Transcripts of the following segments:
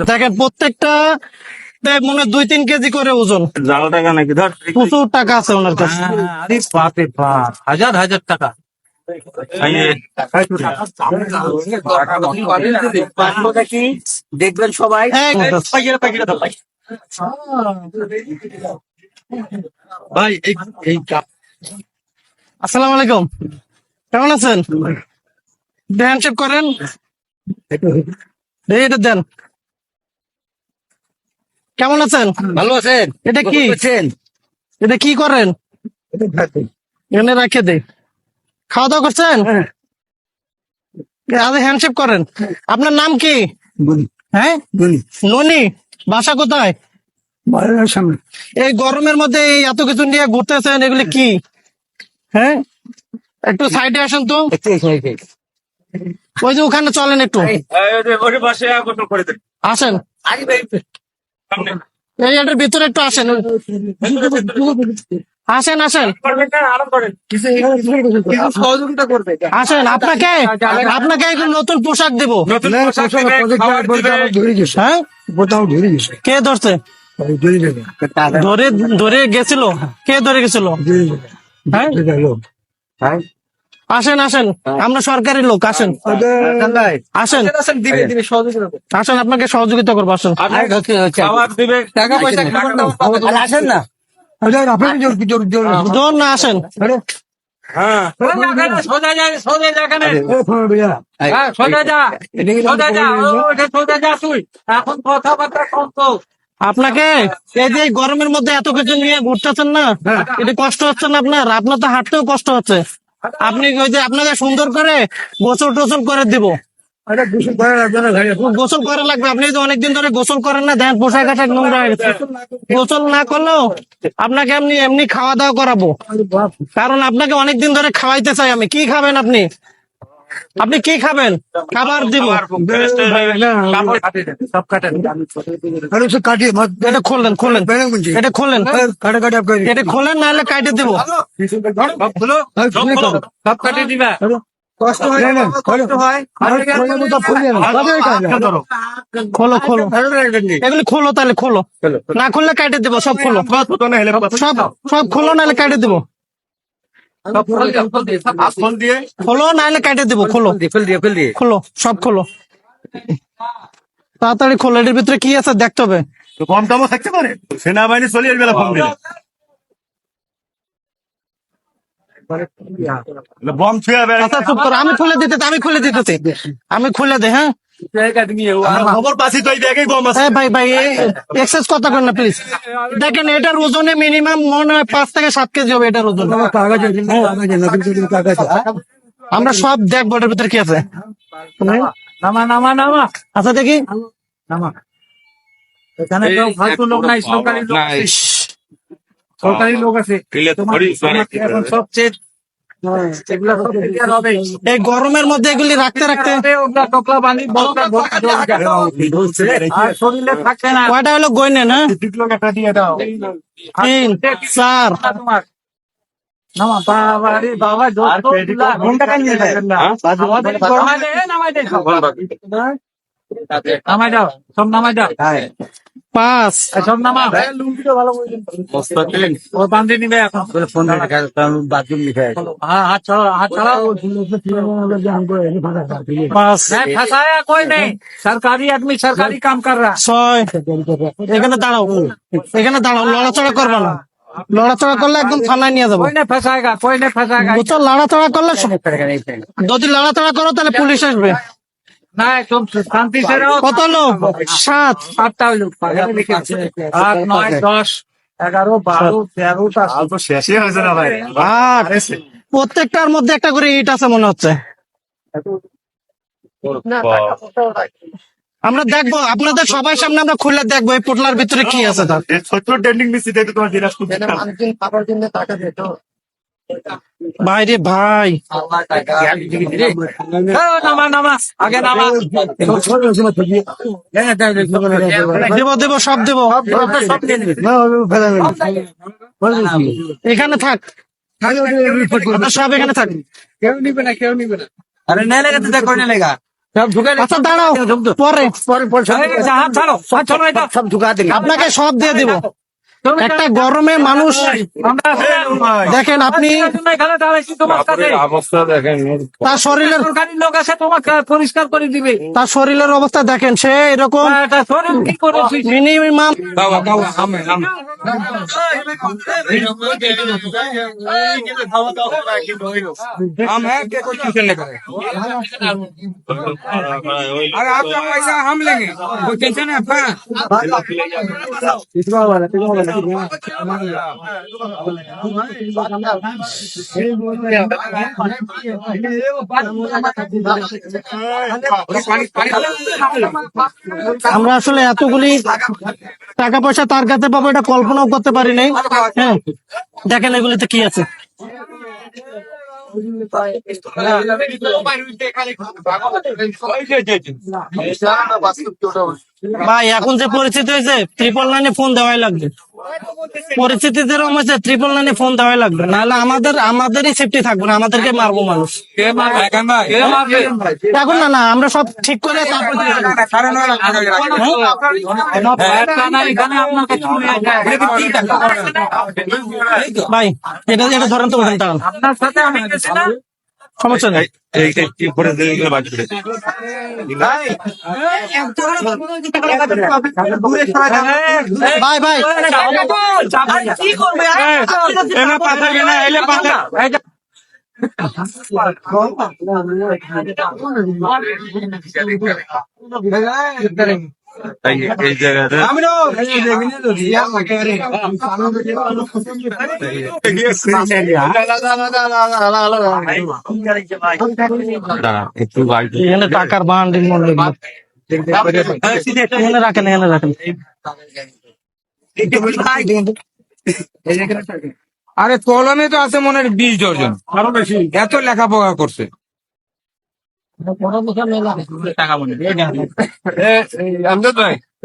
দেখেন প্রত্যেকটা মনে হয় 2-3 কেজি করে ওজন। জাল টাকা নাকি ধর প্রচুর টাকা আছে ওনার কাছে। আরে বাপরে বাপ, হাজার হাজার টাকা। দেখবেন সবাই। ভাই এই আসসালামু আলাইকুম, কেমন আছেন? হ্যান্ডশেক করেন, এটা দেন। কেমন আছেন? ভালো আছেন? এটা কি এটা কি করেন? এখানে রেখে দে। খাওয়া দাওয়া করছেন? আরে হ্যান্ডশেক করেন। আপনার নাম কি? হ্যাঁ, ননি। বাসা কোথায়? সামনে এই গরমের মধ্যে এই এত কিছু নিয়ে ঘুরতেছেন, এগুলি কি? হ্যাঁ, একটু সাইডে আসেন তো। ওই যে ওখানে চলেন একটু, আসেন। এই এটার ভিতরে একটু আসেন, আসেন আসেন সহযোগিতা করবে। আসেন। আপনাকে আপনাকে একটু নতুন পোশাক দেবো। হ্যাঁ, কে ধরছে? ধরে ধরে গেছিল? কে ধরে গেছিল? হ্যাঁ, আসেন আসেন, আমরা সরকারি লোক। আসেন আসেন আসেন, আপনাকে সহযোগিতা করবো। আসেন, টাকা পয়সা আসেন না, জোর না, আসেন। সোজা যা, সোজা যা, এখানে সোজা যা, সোজা যা, সোজা যা তুই। এখন কথাবার্তা কম তো। আপনাকে এই যে গরমের মধ্যে এত কিছু নিয়ে ঘুরতেছেন না, এটা কষ্ট হচ্ছে না আপনার? আপনার তো হাঁটতেও কষ্ট হচ্ছে। আপনি ওই যে আপনাকে সুন্দর করে গোসল টোসল করে দিব। গোসল করা লাগবে, আপনি তো অনেকদিন ধরে গোসল করেন না, দেন পোশাক আশাক নোংরা হয়ে গেছে। গোসল না করলেও আপনাকে এমনি এমনি খাওয়া দাওয়া করাবো, কারণ আপনাকে অনেকদিন ধরে খাওয়াইতে চাই আমি। কি খাবেন আপনি? আপনি কি খাবেন? খাবার দিব। এটা খোলেন, খোলেন, এটা খোলেন, এটা খোলেন, নাহলে কাটে দিব। সব কাটিয়ে দিবা। খোলো খোলো, এগুলি খোলো, তাহলে খোলো। না খুললে কাটে দিব। সব খোলো, সব সব খোলো, নাহলে কাটে দিব। খোলো, নাহলে কাটে দিব। খোলো খোলো, সব খোলো, তাড়াতাড়ি খোলো। এটার ভিতরে কি আছে দেখতে হবে। কম টমও থাকতে পারে, সেনাবাহিনী চলে আসবে ফোন দিলে। বম ছুঁয়ে আচ্ছা চুপ করো, আমি খুলে দিতেছি, আমি খুলে দিতেছি, আমি খুলে দে। হ্যাঁ, খবর পাচ্ছি তো এই ব্যাগেই বম আছে। ভাই ভাই এক্সেস কথা করেন না প্লিজ। দেখেন এটার ওজনে মিনিমাম মনে হয় 5 থেকে 7 কেজি হবে এটার ওজন। আমরা সব দেখবো এটার ভিতরে কি আছে। নামা নামা নামা। আচ্ছা দেখি, নামা। এখানে তো ফালতু লোক নাই, সরকারি লোক আছে। সরকারি লোক আছে। এখন সবচেয়ে এই গরমের মধ্যে এগুলি রাখতে রাখতে শরীরে থাকে না। কয়টা হলো গইনে না? 3 4 নামা বাবা রে বাবা, নামাই দাও, সব নামাই দাও, 5 সব নামা। ও বান্ধে নিবে এখন। হাত ছাড়াও, হাত ছাড়াও। 5 फंसाया कोई नहीं, सरकारी आदमी सरकारी काम कर रहा है। 6 এখানে দাঁড়াও, এখানে দাঁড়াও, লড়াচড়া করবে না। লড়াচড়া করলে একদম থানায় নিয়ে যাবো। कोई नहीं फंसाएगा, कोई नहीं फंसाएगा। বুঝছো, লড়াচড়া করলে যদি লড়াচড়া করো তাহলে পুলিশ আসবে। ना तुम शांति से रहो। কত লোক? 7 8টা লোক, 8 9 10 11 12 13টা তো শেষই হয়েছে না ভাই। 8। প্রত্যেকটার মধ্যে একটা করে ইট আছে মনে হচ্ছে। আমরা দেখবো, আপনাদের সবাই সামনে আমরা খুলে দেখবো এই পোটলার ভিতরে কি আছে। তার ছোট্ট ট্রেন্ডিং মিসি তাই তো তোমার দিনাজপুর ভাইরে ভাই, नामा नामा आगे नामा। দেব দেব, সব দেব। এখানে থাক, আপনার সব এখানে থাকেন। কেউ নিবে না আরে নেলে গেছে দেখো নেলেগা সব ঢুকে আচ্ছা দাঁড়াও, পরে হাত ছাড়ো এটা সব ঢুকা দিন। আপনাকে সব দিয়ে দিব। একটা গরমে মানুষ, দেখেন আপনি এখানে দাঁড়াইছি তোমার কাছে অবস্থা দেখেন তার শরীরের সরকারি লোক আছে তোমাকে পরিষ্কার করে দিবে তার শরীরের অবস্থা দেখেন, সে এরকম এটা শরীর কি করেছিস মিনিমাম বাবা বাবা আমি हम है क्या कोई टेंशन नहीं करे अरे आपका पैसा हम लेंगे कोई टेंशन है आपका আমরা আসলে এতগুলি টাকা পয়সা তার কাছে পাবো এটা কল্পনাও করতে পারি নাই। হ্যাঁ, দেখেন এগুলিতে কি আছে। ভাই এখন যে পরিস্থিতি হয়েছে 999 ফোন দেওয়াই লাগবে। পরিস্থিতি যেরকম হয়েছে 999 ফোন দেওয়াই লাগবে, নাহলে আমাদেরই সেফটি থাকবে না, আমাদেরকে মারবো মানুষ। এখন না আমরা সব ঠিক করে তারপর ভাই এটা ধরেন তো ওখানে টাকা আপনার সাথে আমি গেছি না সমস্যা নেই। ভাই ভাই কি করবে এই জায়গাটা একটু এখানে টাকার বান্ডিল মনে এখানে রাখেন, এখানে রাখেন। আরে কলমে তো আছে মনে হয় 20 ডজন, আরো বেশি, এত লেখাপড়া করছে।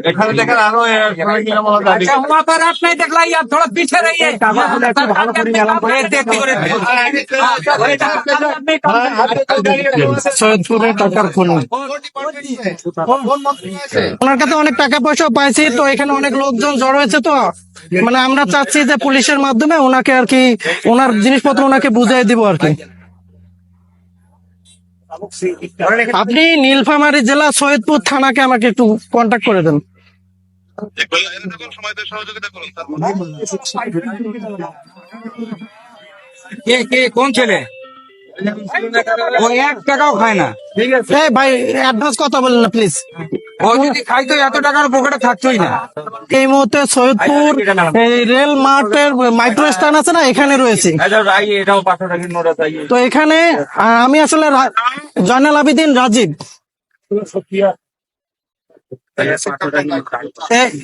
এখানে দেখেন আরো अच्छा वहाँ पर आप नहीं दिखलाई आप थोड़ा पीछे रहिए সৈয়দপুরে টাকার খুন, ওনার কাছে অনেক টাকা পয়সাও পাইছি, তো এখানে অনেক লোকজন জড়ো হয়েছে, তো মানে আমরা চাচ্ছি যে পুলিশের মাধ্যমে ওনাকে আর কি ওনার জিনিসপত্র ওনাকে বুঝিয়ে দিব আর কি। আপনি নীলফামারী জেলা সৈয়দপুর থানাকে আমাকে একটু কন্ট্যাক্ট করে দেন। কে কে কোন ছেলে? ও 1 টাকাও খায় না। এই ভাই অ্যাডভান্স কথা বলেন না প্লিজ। ও যদি খাইতো এত টাকার পকেটে থাকতোই না। এই মুহূর্তে সৈয়দপুর এই রেল মার্টের মাইক্রো স্ট্যান্ড আছে না, এখানে রয়েছে। তো এখানে আমি আসলে জয়নাল আবেদিন রাজীব,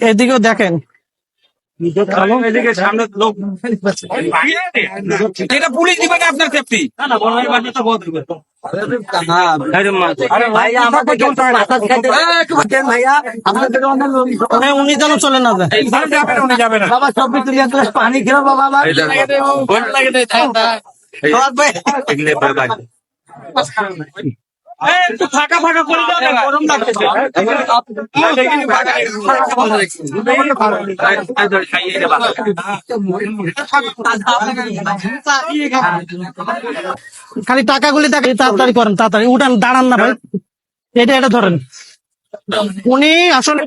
এদিকেও দেখেন। এটা পুলিশ দিবে না আপনার সেফটি। উনি যেন চলে না যায়। বাবা সব তুই এক গ্লাস পানি খেলো বাবা। একটু ফাঁকা ফাঁকা করে দাও না, গরম লাগছে খালি টাকাগুলি দেখে তাড়াতাড়ি করেন, তাড়াতাড়ি উঠান, দাঁড়ান না ভাই। এটা ধরেন, উনি আসলে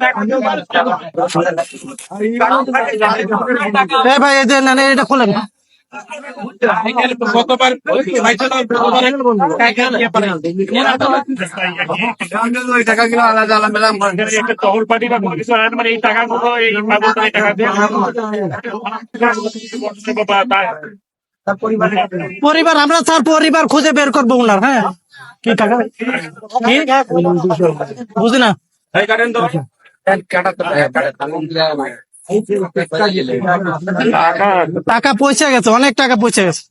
ভাই এই যে নেন, এটা খোলেন। কতবার টাকাগুলো আলাদা আলাদা একটা টহল পার্টি বা কোনো কিছু আলাদা, মানে এই টাকাগুলো এই মাদকের টাকা দিয়ে পরিবার আমরা স্যার পরিবার খুঁজে বের করবো উনার। হ্যাঁ কি টাকা কি বুঝি না। টাকা পয়সা গেছে, অনেক টাকা পয়সা গেছে।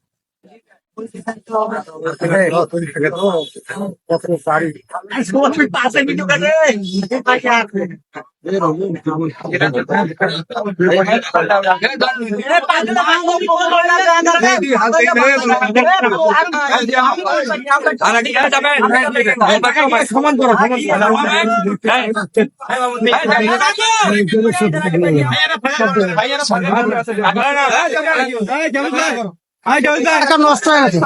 সমান করো টাকা নষ্ট হয়ে গেছে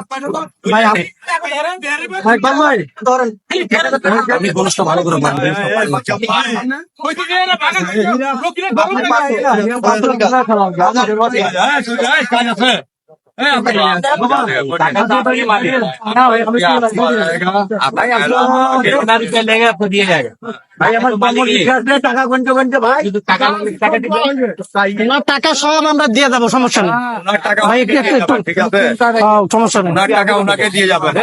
ভাই আমি গোলসটা ভালো করে মারবো। টাকা গুনতে গুনতে ভাই ওনার টাকা সব আমরা দিয়ে দেবো, সমস্যা নেই ভাই। সমস্যা নেই, টাকা ওনাকে দিয়ে যাবেন।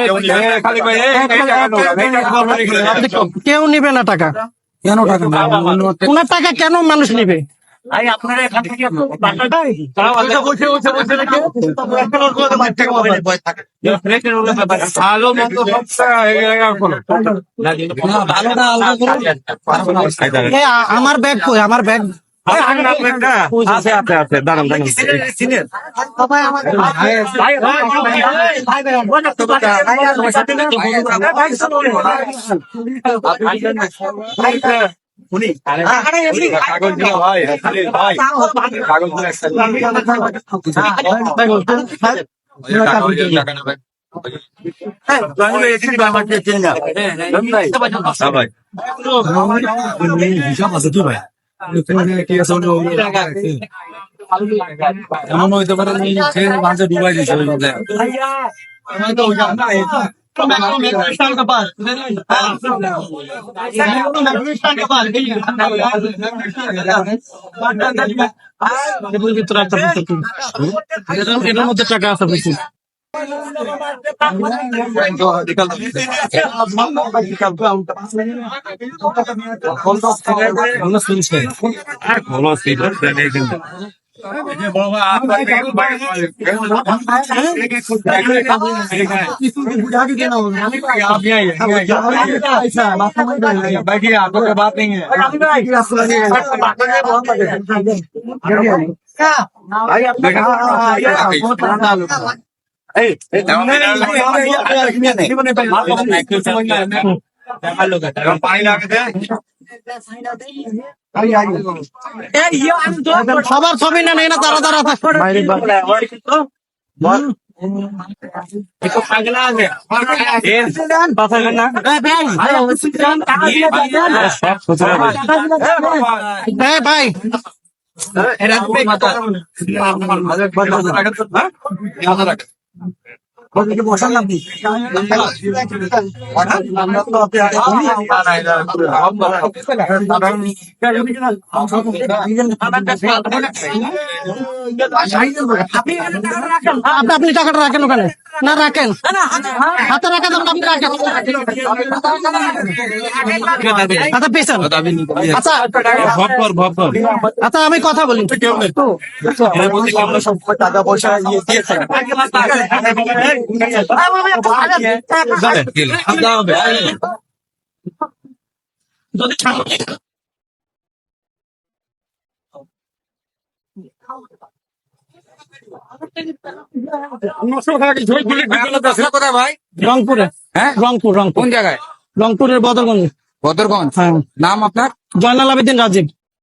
কেউ নিবে না টাকা। কেন টাকা ওনার টাকা কেন মানুষ নিবে? আপনারা এখান থেকে ভালো মন্দ সব এ, আমার ব্যাগ কই? আমার ব্যাগ আছে আছে আছে দাঁড়ান দাঁড়ান কাগজ দিল ভাই ভাই কাগজ হিসাব আছে তো ভাই, এমন হইতে পারে মানুষের ডুবাই দিচ্ছে এটার মধ্যে টাকা আছে বেশি। बात नहीं है पानी ला के दे সবার ছবি না নেই না, তারা তারা ভাই আপনি টাকাটা রাখেন ওখানে, না রাখেন হাতে রাখেন, আপনি রাখেন। আচ্ছা পেছন, আচ্ছা আচ্ছা আমি কথা বলি। টাকা পয়সা কোথায় ভাই? রংপুরে। হ্যাঁ রংপুর কোন জায়গায়? রংপুরের বদরগঞ্জ। বদরগঞ্জ। হ্যাঁ। নাম আপনার? জয়নাল আবেদিন রাজীব।